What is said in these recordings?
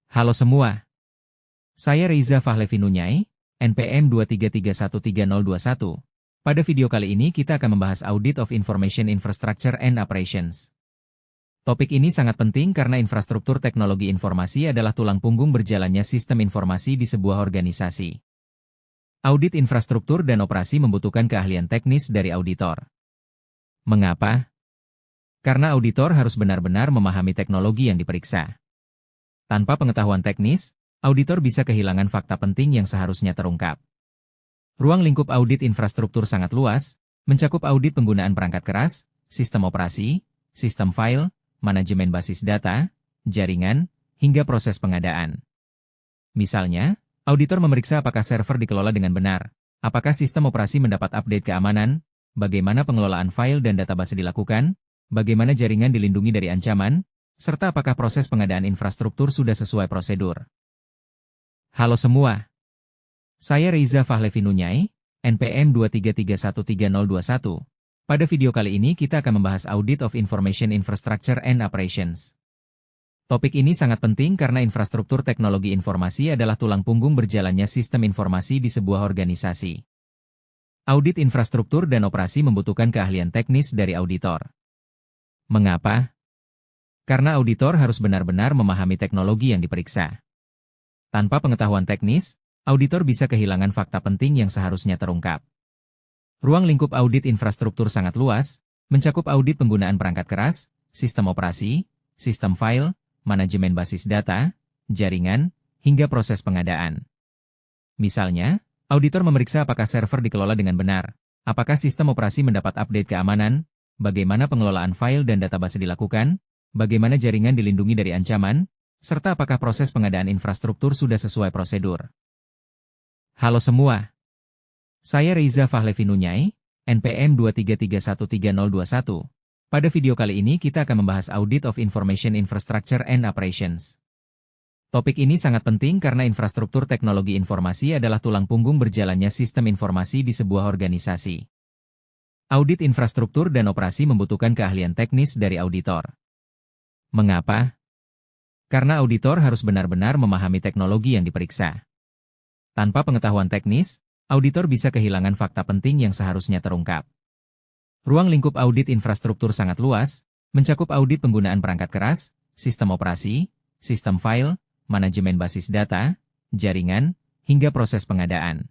Halo semua, saya Reza Fahlevi Nunyai, NPM 2331301. Pada video kali ini kita akan membahas Audit of Information Infrastructure and Operations. Topik ini sangat penting karena infrastruktur teknologi informasi adalah tulang punggung berjalannya sistem informasi di sebuah organisasi. Audit infrastruktur dan operasi membutuhkan keahlian teknis dari auditor. Mengapa? Karena auditor harus benar-benar memahami teknologi yang diperiksa. Tanpa pengetahuan teknis, auditor bisa kehilangan fakta penting yang seharusnya terungkap. Ruang lingkup audit infrastruktur sangat luas, mencakup audit penggunaan perangkat keras, sistem operasi, sistem file, manajemen basis data, jaringan, hingga proses pengadaan. Misalnya, auditor memeriksa apakah server dikelola dengan benar, apakah sistem operasi mendapat update keamanan, bagaimana pengelolaan file dan database dilakukan, bagaimana jaringan dilindungi dari ancaman, serta apakah proses pengadaan infrastruktur sudah sesuai prosedur. Halo semua, saya Reza Fahlevi Nunyai, NPM 2331301. Pada video kali ini kita akan membahas Audit of Information Infrastructure and Operations. Topik ini sangat penting karena infrastruktur teknologi informasi adalah tulang punggung berjalannya sistem informasi di sebuah organisasi. Audit infrastruktur dan operasi membutuhkan keahlian teknis dari auditor. Mengapa? Karena auditor harus benar-benar memahami teknologi yang diperiksa. Tanpa pengetahuan teknis, auditor bisa kehilangan fakta penting yang seharusnya terungkap. Ruang lingkup audit infrastruktur sangat luas, mencakup audit penggunaan perangkat keras, sistem operasi, sistem file, manajemen basis data, jaringan, hingga proses pengadaan. Misalnya, auditor memeriksa apakah server dikelola dengan benar, apakah sistem operasi mendapat update keamanan, bagaimana pengelolaan file dan database dilakukan, bagaimana jaringan dilindungi dari ancaman, serta apakah proses pengadaan infrastruktur sudah sesuai prosedur. Halo semua, saya Reza Fahlevi Nunyai, NPM 2331301. Pada video kali ini kita akan membahas Audit of Information Infrastructure and Operations. Topik ini sangat penting karena infrastruktur teknologi informasi adalah tulang punggung berjalannya sistem informasi di sebuah organisasi. Audit infrastruktur dan operasi membutuhkan keahlian teknis dari auditor. Mengapa? Karena auditor harus benar-benar memahami teknologi yang diperiksa. Tanpa pengetahuan teknis, auditor bisa kehilangan fakta penting yang seharusnya terungkap. Ruang lingkup audit infrastruktur sangat luas, mencakup audit penggunaan perangkat keras, sistem operasi, sistem file, manajemen basis data, jaringan, hingga proses pengadaan.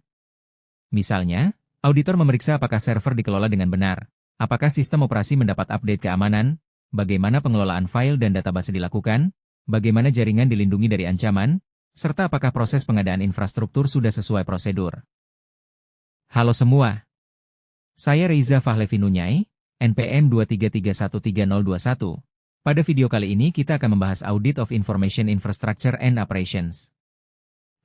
Misalnya, auditor memeriksa apakah server dikelola dengan benar, apakah sistem operasi mendapat update keamanan, bagaimana pengelolaan file dan database dilakukan, bagaimana jaringan dilindungi dari ancaman, serta apakah proses pengadaan infrastruktur sudah sesuai prosedur. Halo semua, saya Reza Fahlevi Nunyai, NPM 2331301. Pada video kali ini kita akan membahas Audit of Information Infrastructure and Operations.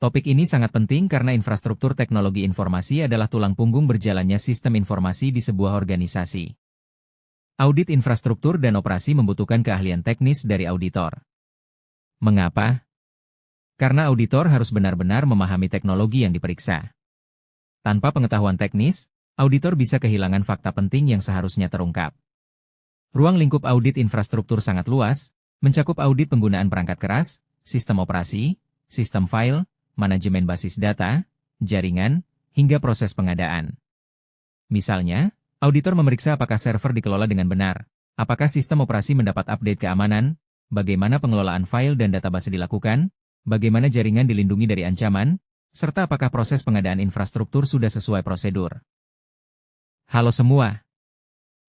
Topik ini sangat penting karena infrastruktur teknologi informasi adalah tulang punggung berjalannya sistem informasi di sebuah organisasi. Audit infrastruktur dan operasi membutuhkan keahlian teknis dari auditor. Mengapa? Karena auditor harus benar-benar memahami teknologi yang diperiksa. Tanpa pengetahuan teknis, auditor bisa kehilangan fakta penting yang seharusnya terungkap. Ruang lingkup audit infrastruktur sangat luas, mencakup audit penggunaan perangkat keras, sistem operasi, sistem file, manajemen basis data, jaringan, hingga proses pengadaan. Misalnya, auditor memeriksa apakah server dikelola dengan benar, apakah sistem operasi mendapat update keamanan, bagaimana pengelolaan file dan database dilakukan, bagaimana jaringan dilindungi dari ancaman, serta apakah proses pengadaan infrastruktur sudah sesuai prosedur. Halo semua,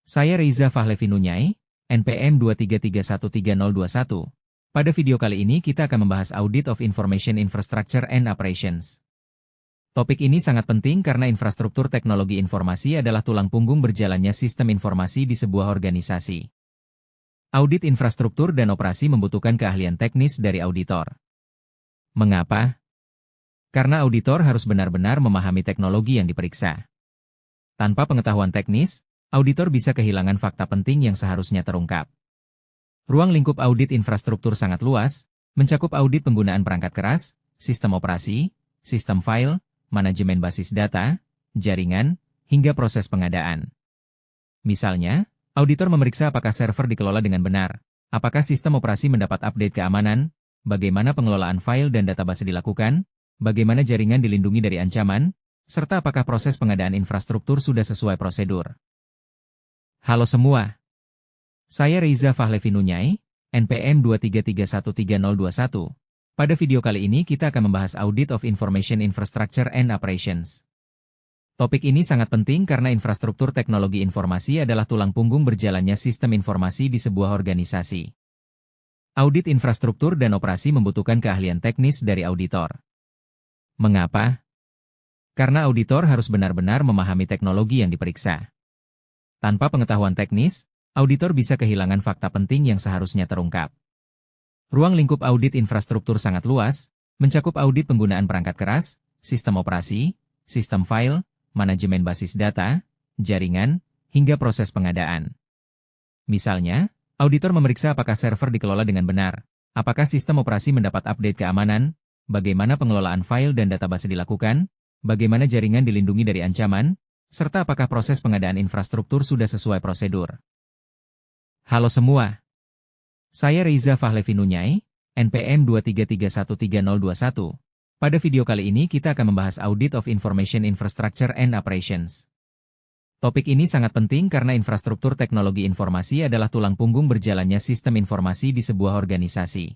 saya Reza Fahlevi Nunyai, NPM 2331301. Pada video kali ini kita akan membahas Audit of Information Infrastructure and Operations. Topik ini sangat penting karena infrastruktur teknologi informasi adalah tulang punggung berjalannya sistem informasi di sebuah organisasi. Audit infrastruktur dan operasi membutuhkan keahlian teknis dari auditor. Mengapa? Karena auditor harus benar-benar memahami teknologi yang diperiksa. Tanpa pengetahuan teknis, auditor bisa kehilangan fakta penting yang seharusnya terungkap. Ruang lingkup audit infrastruktur sangat luas, mencakup audit penggunaan perangkat keras, sistem operasi, sistem file, manajemen basis data, jaringan, hingga proses pengadaan. Misalnya, auditor memeriksa apakah server dikelola dengan benar, apakah sistem operasi mendapat update keamanan, bagaimana pengelolaan file dan database dilakukan, bagaimana jaringan dilindungi dari ancaman, serta apakah proses pengadaan infrastruktur sudah sesuai prosedur. Halo semua. Saya Reza Fahlevi Nunyai, NPM 2331301. Pada video kali ini kita akan membahas Audit of Information Infrastructure and Operations. Topik ini sangat penting karena infrastruktur teknologi informasi adalah tulang punggung berjalannya sistem informasi di sebuah organisasi. Audit infrastruktur dan operasi membutuhkan keahlian teknis dari auditor. Mengapa? Karena auditor harus benar-benar memahami teknologi yang diperiksa. Tanpa pengetahuan teknis, auditor bisa kehilangan fakta penting yang seharusnya terungkap. Ruang lingkup audit infrastruktur sangat luas, mencakup audit penggunaan perangkat keras, sistem operasi, sistem file, manajemen basis data, jaringan, hingga proses pengadaan. Misalnya, auditor memeriksa apakah server dikelola dengan benar, apakah sistem operasi mendapat update keamanan, bagaimana pengelolaan file dan database dilakukan, bagaimana jaringan dilindungi dari ancaman, serta apakah proses pengadaan infrastruktur sudah sesuai prosedur. Halo semua. Saya Reza Fahlevi Nunyai, NPM 2331301. Pada video kali ini kita akan membahas Audit of Information Infrastructure and Operations. Topik ini sangat penting karena infrastruktur teknologi informasi adalah tulang punggung berjalannya sistem informasi di sebuah organisasi.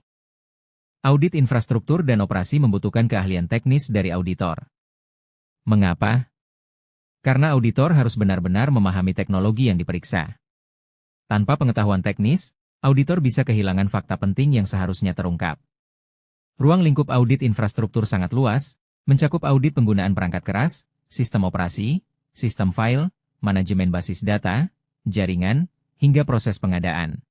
Audit infrastruktur dan operasi membutuhkan keahlian teknis dari auditor. Mengapa? Karena auditor harus benar-benar memahami teknologi yang diperiksa. Tanpa pengetahuan teknis, auditor bisa kehilangan fakta penting yang seharusnya terungkap. Ruang lingkup audit infrastruktur sangat luas, mencakup audit penggunaan perangkat keras, sistem operasi, sistem file, manajemen basis data, jaringan, hingga proses pengadaan.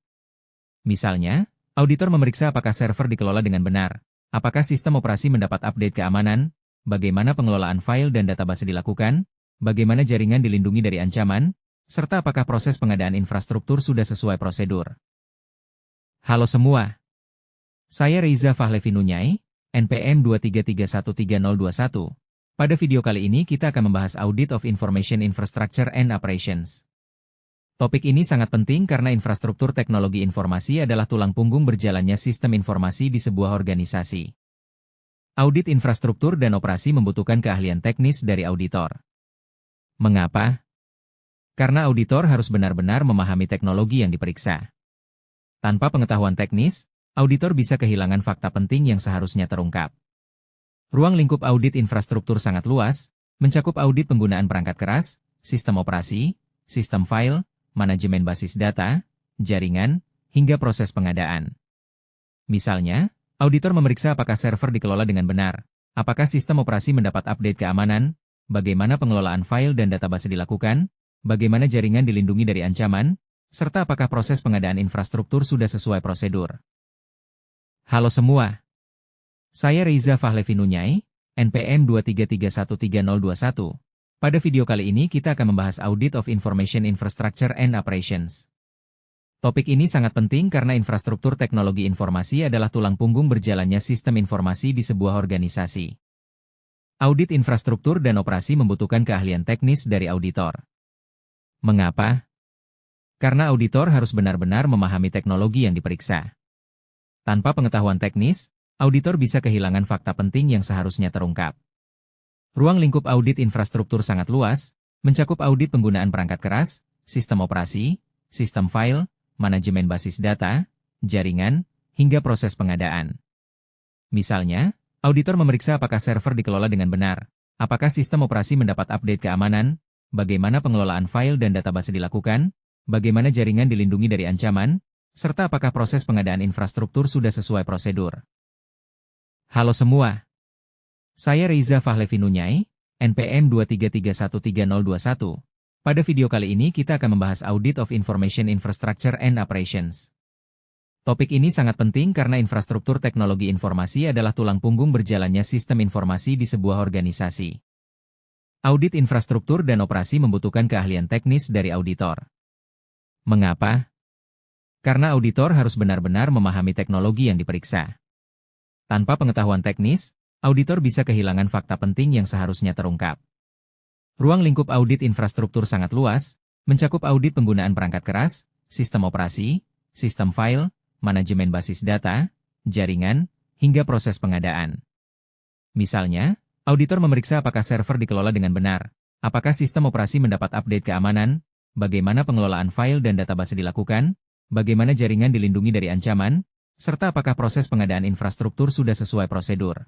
Misalnya, auditor memeriksa apakah server dikelola dengan benar, apakah sistem operasi mendapat update keamanan, bagaimana pengelolaan file dan database dilakukan, bagaimana jaringan dilindungi dari ancaman, serta apakah proses pengadaan infrastruktur sudah sesuai prosedur. Halo semua. Saya Reza Fahlevi Nunyai, NPM 2331301. Pada video kali ini kita akan membahas Audit of Information Infrastructure and Operations. Topik ini sangat penting karena infrastruktur teknologi informasi adalah tulang punggung berjalannya sistem informasi di sebuah organisasi. Audit infrastruktur dan operasi membutuhkan keahlian teknis dari auditor. Mengapa? Karena auditor harus benar-benar memahami teknologi yang diperiksa. Tanpa pengetahuan teknis, auditor bisa kehilangan fakta penting yang seharusnya terungkap. Ruang lingkup audit infrastruktur sangat luas, mencakup audit penggunaan perangkat keras, sistem operasi, sistem file, manajemen basis data, jaringan, hingga proses pengadaan. Misalnya, auditor memeriksa apakah server dikelola dengan benar, apakah sistem operasi mendapat update keamanan, bagaimana pengelolaan file dan database dilakukan, bagaimana jaringan dilindungi dari ancaman, serta apakah proses pengadaan infrastruktur sudah sesuai prosedur. Halo semua. Saya Reza Fahlevi Nunyai, NPM 2331301. Pada video kali ini kita akan membahas Audit of Information Infrastructure and Operations. Topik ini sangat penting karena infrastruktur teknologi informasi adalah tulang punggung berjalannya sistem informasi di sebuah organisasi. Audit infrastruktur dan operasi membutuhkan keahlian teknis dari auditor. Mengapa? Karena auditor harus benar-benar memahami teknologi yang diperiksa. Tanpa pengetahuan teknis, auditor bisa kehilangan fakta penting yang seharusnya terungkap. Ruang lingkup audit infrastruktur sangat luas, mencakup audit penggunaan perangkat keras, sistem operasi, sistem file, manajemen basis data, jaringan, hingga proses pengadaan. Misalnya, auditor memeriksa apakah server dikelola dengan benar, apakah sistem operasi mendapat update keamanan, bagaimana pengelolaan file dan database dilakukan, bagaimana jaringan dilindungi dari ancaman, serta apakah proses pengadaan infrastruktur sudah sesuai prosedur. Halo semua. Saya Reza Fahlevi Nunyai, NPM 2331301. Pada video kali ini kita akan membahas Audit of Information Infrastructure and Operations. Topik ini sangat penting karena infrastruktur teknologi informasi adalah tulang punggung berjalannya sistem informasi di sebuah organisasi. Audit infrastruktur dan operasi membutuhkan keahlian teknis dari auditor. Mengapa? Karena auditor harus benar-benar memahami teknologi yang diperiksa. Tanpa pengetahuan teknis, auditor bisa kehilangan fakta penting yang seharusnya terungkap. Ruang lingkup audit infrastruktur sangat luas, mencakup audit penggunaan perangkat keras, sistem operasi, sistem file, manajemen basis data, jaringan, hingga proses pengadaan. Misalnya, auditor memeriksa apakah server dikelola dengan benar, apakah sistem operasi mendapat update keamanan, bagaimana pengelolaan file dan database dilakukan, bagaimana jaringan dilindungi dari ancaman, serta apakah proses pengadaan infrastruktur sudah sesuai prosedur.